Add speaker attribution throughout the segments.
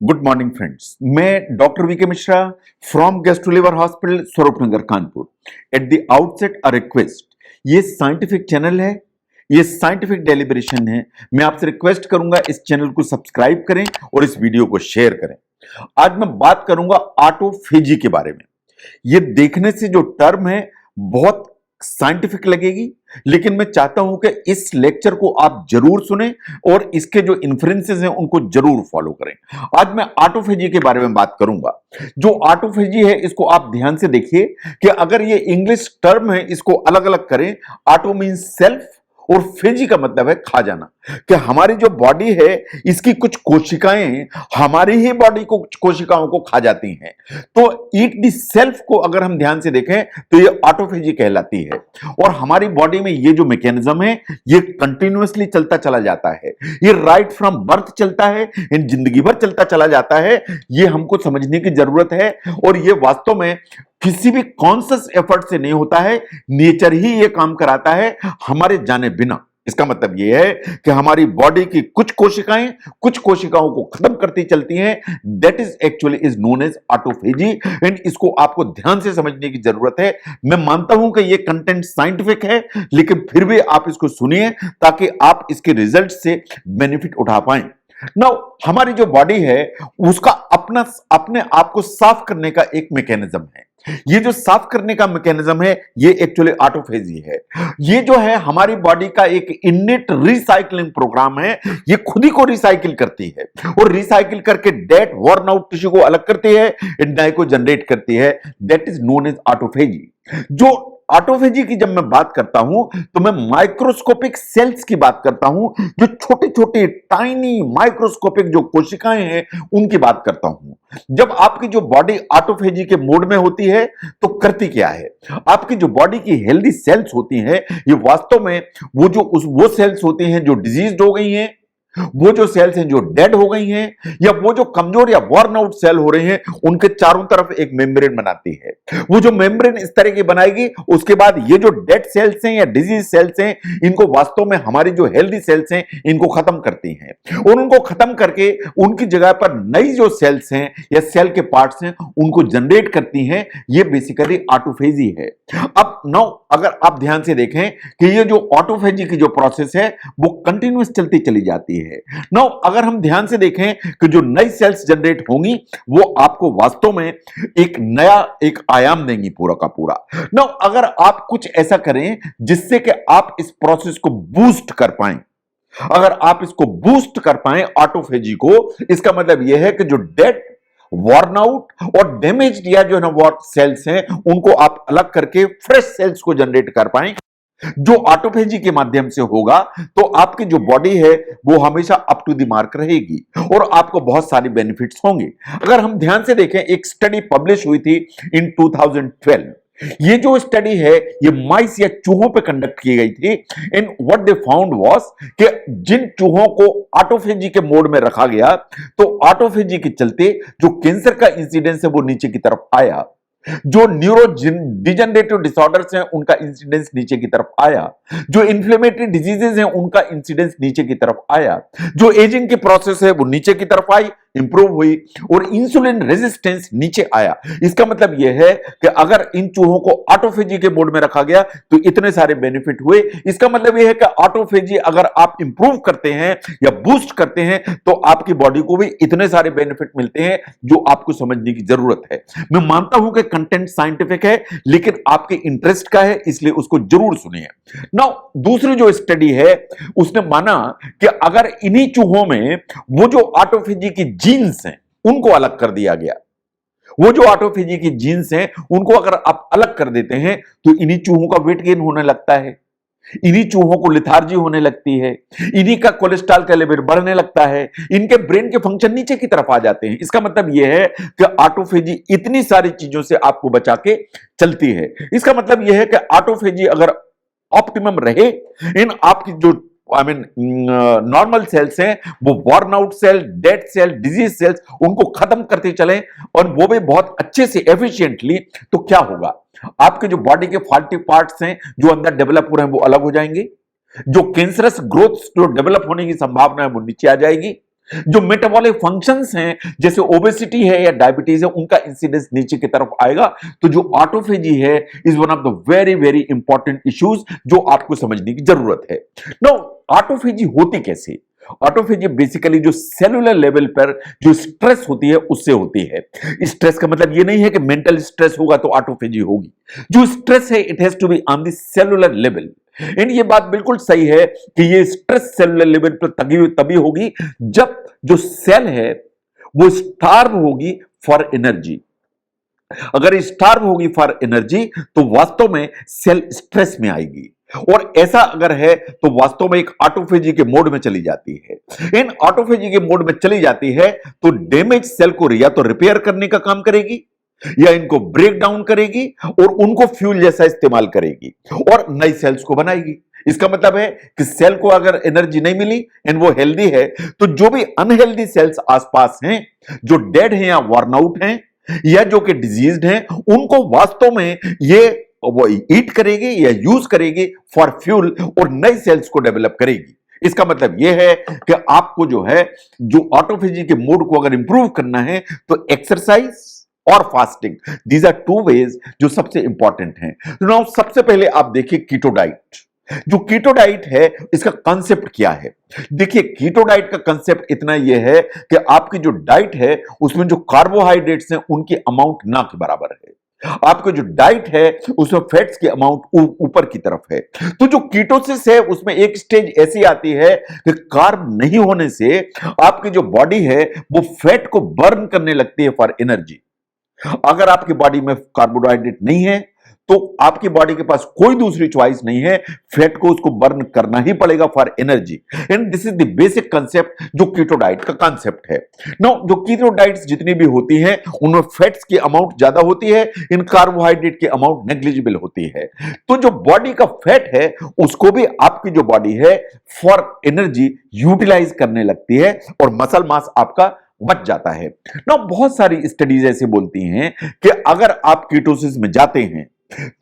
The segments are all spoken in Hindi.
Speaker 1: Good morning friends. मैं doctor VK Mishra from guest liver hospital Swarupnagar Kanpur. At the outset a request, ये साइंटिफिक चैनल है, ये साइंटिफिक डेलिब्रेशन है। मैं आपसे रिक्वेस्ट करूंगा इस चैनल को सब्सक्राइब करें और इस वीडियो को शेयर करें। आज मैं बात करूंगा ऑटोफेजी के बारे में। ये देखने से जो टर्म है बहुत साइंटिफिक लगेगी, लेकिन मैं चाहता हूं कि इस लेक्चर को आप जरूर सुने और इसके जो इन्फ्रेंसेस हैं उनको जरूर फॉलो करें। आज मैं ऑटोफेजी के बारे में बात करूंगा। जो ऑटोफेजी है इसको आप ध्यान से देखिए कि अगर ये इंग्लिश टर्म है इसको अलग अलग करें। ऑटो मींस सेल्फ और फेजी का मतलब है खा जाना। कि हमारी जो बॉडी है इसकी कुछ कोशिकाएं हमारी ही बॉडी को कुछ कोशिकाओं को खा जाती हैं। तो ईट द सेल्फ को अगर हम ध्यान से देखें तो ये ऑटोफेजी कहलाती है। और हमारी बॉडी में ये जो मैकेनिज्म है ये कंटिन्यूअसली चलता चला जाता है। ये राइट फ्रॉम बर्थ चलता है, इन जिंदगी भर चलता चला जाता है। ये हमको समझने की जरूरत है और ये वास्तव में किसी भी कॉन्शियस एफर्ट से नहीं होता है, नेचर ही ये काम कराता है हमारे जाने बिना। इसका मतलब यह है कि हमारी बॉडी की कुछ कोशिकाओं को खत्म करती चलती हैं। That is actually is known as autophagy and इसको आपको ध्यान से समझने की जरूरत है। मैं मानता हूं कि यह कंटेंट साइंटिफिक है, लेकिन फिर भी आप इसको सुनिए ताकि आप इसके रिजल्ट से बेनिफिट उठा पाएं। नाउ हमारी जो बॉडी है उसका अपने आप को साफ करने का एक मैकेनिज्म है। ये जो साफ करने का मैकेनिज्म है ये एक्चुअली ऑटोफेजी है। ये जो है हमारी बॉडी का एक इनेट रिसाइकलिंग प्रोग्राम है। ये खुद ही को रिसाइकिल करती है और रिसाइकिल करके डेड वर्न आउट टिश्यू को अलग करती है, नए को जनरेट करती है। That is known as autophagy. जो ऑटोफेजी की जब मैं बात करता हूं तो मैं माइक्रोस्कोपिक सेल्स की बात करता हूं। जो छोटे छोटे टाइनी माइक्रोस्कोपिक जो कोशिकाएं हैं उनकी बात करता हूं। जब आपकी जो बॉडी ऑटोफेजी के मोड में होती है तो करती क्या है, आपकी जो बॉडी की हेल्दी सेल्स होती हैं ये वास्तव में वो सेल्स होती हैं जो डिजीज्ड हो गई हैं, वो जो सेल्स हैं जो डेड हो गई हैं, या वो जो कमजोर या वर्न आउट सेल हो रहे हैं उनके चारों तरफ एक मेम्ब्रेन बनाती है। वो जो मेम्ब्रेन इस तरह की बनाएगी उसके बाद ये जो डेड सेल्स हैं या डिजीज सेल्स हैं इनको वास्तव में हमारी जो हेल्दी सेल्स हैं इनको खत्म करती हैं और उनको खत्म करके उनकी जगह पर नई जो सेल्स हैं या सेल के पार्ट्स हैं उनको जनरेट करती हैं। ये बेसिकली ऑटोफेजी है। अब नाउ अगर आप ध्यान से देखें कि ये जो ऑटोफेजी की जो प्रोसेस है वो कंटिन्यूअस चलती चली जाती है। नाउ अगर हम ध्यान से देखें कि जो नई सेल्स जनरेट होंगी वो आपको वास्तव में एक नया एक आयाम देंगी पूरा का पूरा। नाउ अगर आप कुछ ऐसा करें जिससे कि आप इस प्रोसेस को बूस्ट कर पाएं, अगर आप इसको बूस्ट कर पाएं ऑटोफेजी को, इसका मतलब यह है कि जो डेड वॉर्न आउट और डैमेज या जो है ना वो सेल्स हैं उनको आप अलग करके फ्रेश सेल्स को जनरेट कर पाएं। जो ऑटोफेजी के माध्यम से होगा तो आपकी जो बॉडी है वो हमेशा अप टू द मार्क रहेगी और आपको बहुत सारी बेनिफिट्स होंगे। अगर हम ध्यान से देखें एक स्टडी पब्लिश हुई थी इन 2012। ये जो स्टडी है ये माइस या चूहों पे कंडक्ट की गई थी and what they found was कि जिन चूहों को ऑटोफेजी के मोड में रखा गया तो ऑटोफेजी के चलते जो कैंसर का इंसिडेंस है वो नीचे की तरफ आया, जो न्यूरो डिजेनरेटिव डिसऑर्डर्स हैं उनका इंसिडेंस नीचे की तरफ आया, जो इन्फ्लेमेटरी डिजीजेस हैं उनका इंसिडेंस नीचे की तरफ आया, जो एजिंग की प्रोसेस है वो नीचे की तरफ आई, इंप्रूव हुई और इंसुलिन रेजिस्टेंस नीचे आया। इसका मतलब यह है कि अगर इन चूहों को ऑटोफेजी के मोड में रखा गया तो इतने सारे बेनिफिट हुए। इसका मतलब यह है कि ऑटोफेजी अगर आप इंप्रूव करते हैं या बूस्ट करते हैं तो आपकी बॉडी को भी इतने सारे बेनिफिट मिलते हैं जो आपको समझने की जरूरत है। मैं मानता हूं कि कंटेंट साइंटिफिक है लेकिन आपके इंटरेस्ट का है इसलिए उसको जरूर सुनिए। नाउ दूसरी जो स्टडी है उसने माना कि अगर इन्हीं चूहों में वो जो ऑटोफेजी की जीन्स हैं उनको अलग कर दिया गया, वो जो ऑटोफेजी की जीन्स हैं उनको अगर आप अलग कर देते हैं तो इन्हीं चूहों का वेट गेन होने लगता है, इन्हीं चूहों को लिथार्जी होने लगती है, इन्हीं का कोलेस्ट्रॉल का लेवल बढ़ने लगता है, इनके ब्रेन के फंक्शन नीचे की तरफ आ जाते हैं। इसका मतलब यह है कि ऑटोफेजी इतनी सारी चीजों से आपको बचा के चलती है। इसका मतलब यह है कि ऑटोफेजी अगर ऑप्टिमम रहे इन आपकी जो नॉर्मल सेल्स हैं वो worn out cell, dead cell, disease cells उनको खत्म करते चले और वो भी बहुत अच्छे से एफिशिएंटली, तो क्या होगा आपके जो बॉडी के फॉल्टी पार्ट्स हैं जो अंदर डेवलप हो रहे हैं वो अलग हो जाएंगे, जो कैंसरस ग्रोथ जो डेवलप होने की संभावना है वो नीचे आ जाएगी, जो मेटाबॉलिक फंक्शंस हैं जैसे ओबेसिटी है या डायबिटीज है उनका इंसिडेंस नीचे की तरफ आएगा। तो जो ऑटोफेजी है is one of the very very important issues जो आपको समझने की जरूरत है। नाउ ऑटोफेजी होती कैसे? ऑटोफेजी बेसिकली जो सेलुलर लेवल पर जो स्ट्रेस होती है उससे होती है। स्ट्रेस का मतलब ये नहीं है कि मेंटल स्ट्रेस होगा तो ऑटोफेजी होगी। जो स्ट्रेस है it has to be on the cellular level. And ये बात बिल्कुल सही है कि ये स्ट्रेस सेलुलर लेवल पर तभी होगी जब जो सेल है वो स्टार्व होगी फॉर एनर्जी। अगर स्टार्व होगी फॉर एनर्जी तो वास्तव में सेल स्ट्रेस में आएगी, और ऐसा अगर है तो वास्तव में एक ऑटोफेजी के मोड में चली जाती है। इन ऑटोफेजी के मोड में चली जाती है तो डैमेज सेल को या तो रिपेयर करने का काम करेगी या इनको ब्रेक डाउन करेगी और उनको फ्यूल जैसा इस्तेमाल करेगी और नई सेल्स को बनाएगी। इसका मतलब है कि सेल को अगर एनर्जी नहीं मिली एंड वो हेल्दी है तो जो भी अनहेल्दी सेल्स आसपास हैं, जो डेड हैं या वर्न आउट हैं या जो कि डिजीज्ड हैं, उनको वास्तव में ये वो ईट करेगी या यूज करेगी फॉर फ्यूल और नई सेल्स को डेवलप करेगी। इसका मतलब यह है कि आपको जो है जो ऑटोफेजी के मोड को अगर इंप्रूव करना है तो एक्सरसाइज और fasting, these are two ways जो सबसे इंपॉर्टेंट हैं। तो नाउ सबसे पहले आप देखिए कीटो डाइट। जो कीटो डाइट है इसका कंसेप्ट क्या है? देखिए कीटो डाइट का कंसेप्ट इतना यह है कि आपकी जो डाइट है उसमें जो कार्बोहाइड्रेट्स हैं उनकी अमाउंट ना के बराबर है। आपको जो डाइट है उसमें फैट्स की अमाउंट ऊपर की तरफ है। तो जो कीटोसिस है उसमें एक स्टेज ऐसी आती है कि कार्ब नहीं होने से आपकी जो बॉडी है वो फैट को बर्न करने लगती है फॉर एनर्जी। अगर आपकी बॉडी में कार्बोहाइड्रेट नहीं है तो आपकी बॉडी के पास कोई दूसरी चॉइस नहीं है, फैट को उसको बर्न करना ही पड़ेगा for energy. And this is the basic concept जो कीटो डाइट का कांसेप्ट है। नाउ जो कीटो डाइट्स जितनी भी होती हैं उनमें फैट्स की अमाउंट ज्यादा होती है, इन कार्बोहाइड्रेट की अमाउंट नेग्लिजिबल होती है। तो जो बॉडी का फैट है उसको भी आपकी जो बॉडी है फॉर एनर्जी यूटिलाइज करने लगती है और मसल मास आपका बच जाता है ना। बहुत सारी स्टडीज ऐसे बोलती हैं कि अगर आप कीटोसिस में जाते हैं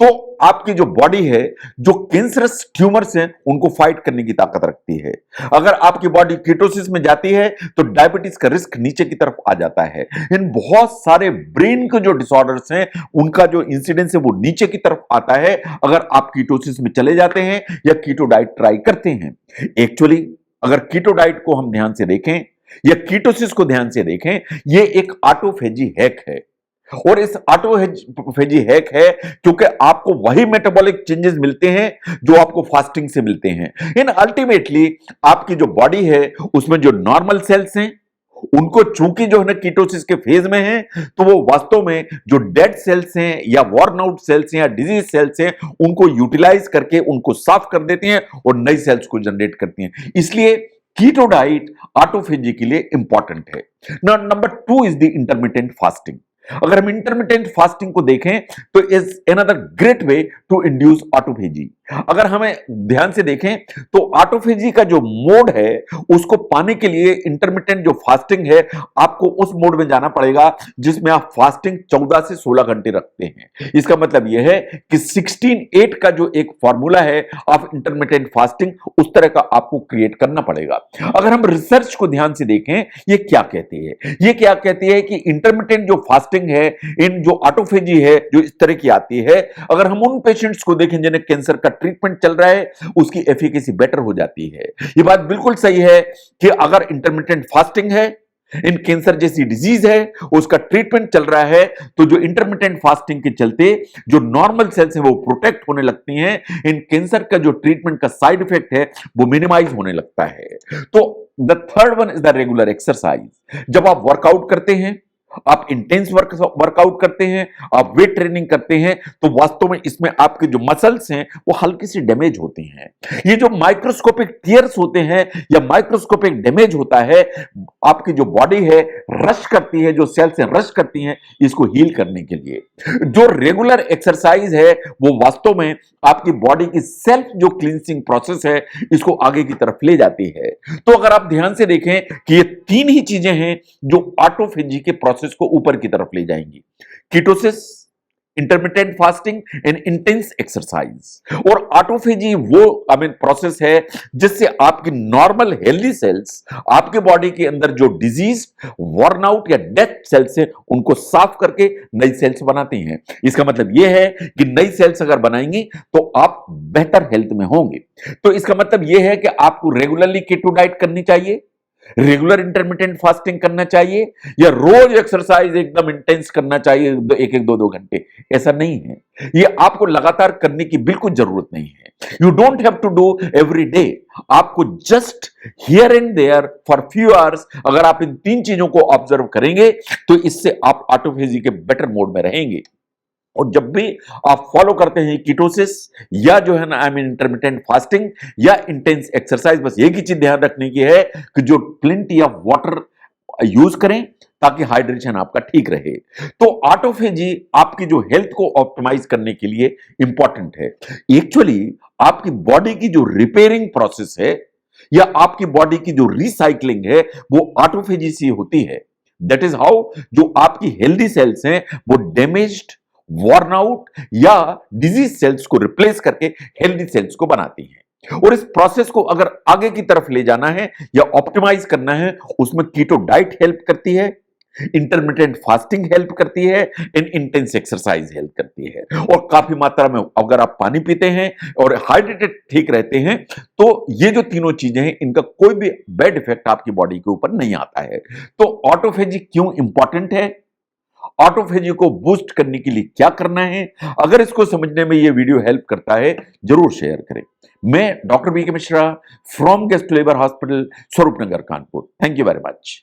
Speaker 1: तो आपकी जो बॉडी है जो कैंसरस ट्यूमर्स हैं उनको फाइट करने की ताकत रखती है। अगर आपकी बॉडी कीटोसिस में जाती है तो डायबिटीज का रिस्क नीचे की तरफ आ जाता है। इन बहुत सारे ब्रेन के जो डिसऑर्डर्स हैं उनका जो इंसिडेंस है वो नीचे की तरफ आता है अगर आप कीटोसिस में चले जाते हैं या कीटो डाइट ट्राई करते हैं। एक्चुअली अगर कीटो डाइट को हम ध्यान से देखें या कीटोसिस को ध्यान से देखें, ये एक ऑटोफेजी हैक है। और इस ऑटोफेजी हैक है क्योंकि आपको वही मेटाबॉलिक चेंजेस मिलते हैं जो आपको फास्टिंग से मिलते हैं। इन अल्टीमेटली आपकी जो बॉडी है उसमें जो नॉर्मल सेल्स हैं उनको चूंकि जो है ना कीटोसिस के फेज में है तो वो वास्तव में जो डेड सेल्स हैं या वर्न आउट सेल्स हैं या डिजीज सेल्स हैं उनको यूटिलाइज करके उनको साफ कर देती हैं और नई सेल्स को जनरेट करती हैं। इसलिए कीटो डाइट ऑटोफेजी के लिए इंपॉर्टेंट है। Number 2 is the intermittent fasting. अगर हम इंटरमिटेंट फास्टिंग को देखें तो is another great way to induce autophagy. अगर हमें ध्यान से देखें तो ऑटोफेजी का जो मोड है उसको पाने के लिए इंटरमिटेंट जो फास्टिंग है आपको उस मोड में जाना पड़ेगा जिसमें आप फास्टिंग 14 से 16 घंटे रखते हैं। इसका मतलब यह है कि 16-8 का जो एक फॉर्मूला है ऑफ इंटरमिटेंट फास्टिंग उस तरह का आपको क्रिएट करना पड़ेगा। अगर हम रिसर्च को ध्यान से देखें ये क्या कहती है, ये क्या कहती है कि इंटरमिटेंट जो फास्टिंग है इन जो ऑटोफेजी है जो इस तरह की आती है, अगर हम उन पेशेंट्स को देखें जिन्हें कैंसर का ट्रीटमेंट चल रहा है उसकी एफिकेसी बेटर हो जाती है। यह बात बिल्कुल सही है कि अगर इंटरमिटेंट फास्टिंग है इन कैंसर जैसी डिजीज है उसका ट्रीटमेंट चल रहा है तो जो इंटरमिटेंट फास्टिंग के चलते जो नॉर्मल सेल्स है वो प्रोटेक्ट होने लगती हैं, इन कैंसर का जो ट्रीटमेंट का साइड इफेक्ट है वो मिनिमाइज होने लगता है। तो the third one is the regular exercise. जब आप वर्कआउट करते हैं, आप इंटेंस वर्कआउट करते हैं, आप वेट ट्रेनिंग करते हैं तो वास्तव में इसमें आपके जो मसल्स हैं वो हल्की सी डैमेज होती हैं। ये जो माइक्रोस्कोपिक टीयर्स होते हैं या माइक्रोस्कोपिक डैमेज होता है आपकी जो बॉडी है रश करती है, जो सेल्स हैं रश करती हैं इसको हील करने के लिए। जो रेगुलर एक्सरसाइज है वो वास्तव में आपकी बॉडी की सेल्फ जो क्लींसिंग प्रोसेस है इसको आगे की तरफ ले जाती है। तो अगर आप ध्यान से देखें कि ये 3 ही चीजें हैं जो ऑटोफेजी के प्रोसेस को ऊपर की तरफ ले जाएंगी। Ketosis, intermittent fasting and intense exercise. और ऑटोफेजी वो प्रोसेस है जिससे आपकी नॉर्मल हेल्दी सेल्स आपके बॉडी के अंदर जो डिजीज, वर्न आउट या डेथ सेल्स है उनको साफ करके नई सेल्स बनाती हैं। इसका मतलब यह है कि नई सेल्स अगर बनाएंगी तो आप बेहतर हेल्थ में होंगे। तो इसका मतलब यह है कि आपको रेगुलरली कीटो डाइट करनी चाहिए, रेगुलर इंटरमिटेंट फास्टिंग करना चाहिए, या रोज एक्सरसाइज एकदम इंटेंस करना चाहिए एक एक दो दो घंटे। ऐसा नहीं है, ये आपको लगातार करने की बिल्कुल जरूरत नहीं है। You don't have to do every day. आपको just here and there for few hours अगर आप इन तीन चीजों को ऑब्जर्व करेंगे तो इससे आप ऑटोफेजी के बेटर मोड में रहेंगे। और जब भी आप फॉलो करते हैं कीटोसिस या जो है ना इंटरमिटेंट फास्टिंग या इंटेंस एक्सरसाइज, बस एक ही चीज ध्यान रखने की है कि जो प्लेंटी ऑफ वाटर यूज करें ताकि हाइड्रेशन आपका ठीक रहे। तो ऑटोफेजी आपकी जो हेल्थ को ऑप्टिमाइज करने के लिए इंपॉर्टेंट है। एक्चुअली आपकी बॉडी की जो रिपेयरिंग प्रोसेस है या आपकी बॉडी की जो रिसाइकलिंग है वो ऑटोफेजी से होती है। दैट इज हाउ जो आपकी हेल्दी सेल्स हैं वो डैमेज्ड, वॉर्न आउट या डिजीज सेल्स को रिप्लेस करके हेल्दी सेल्स को बनाती हैं। और इस प्रोसेस को अगर आगे की तरफ ले जाना है या ऑप्टिमाइज करना है, उसमें कीटो डाइट हेल्प करती है, इंटरमिटेंट फास्टिंग हेल्प करती है, इंटेंस एक्सरसाइज हेल्प करती है। और काफी मात्रा में अगर आप पानी पीते हैं और हाइड्रेटेड ठीक रहते हैं तो ये जो तीनों चीजें हैं इनका कोई भी बैड इफेक्ट आपकी बॉडी के ऊपर नहीं आता है। तो ऑटोफेजी क्यों इंपॉर्टेंट है, ऑटोफेजी को बूस्ट करने के लिए क्या करना है, अगर इसको समझने में यह वीडियो हेल्प करता है जरूर शेयर करें। मैं doctor V K Mishra from guest labour hospital, Swarup Nagar, Kanpur. Thank you very much.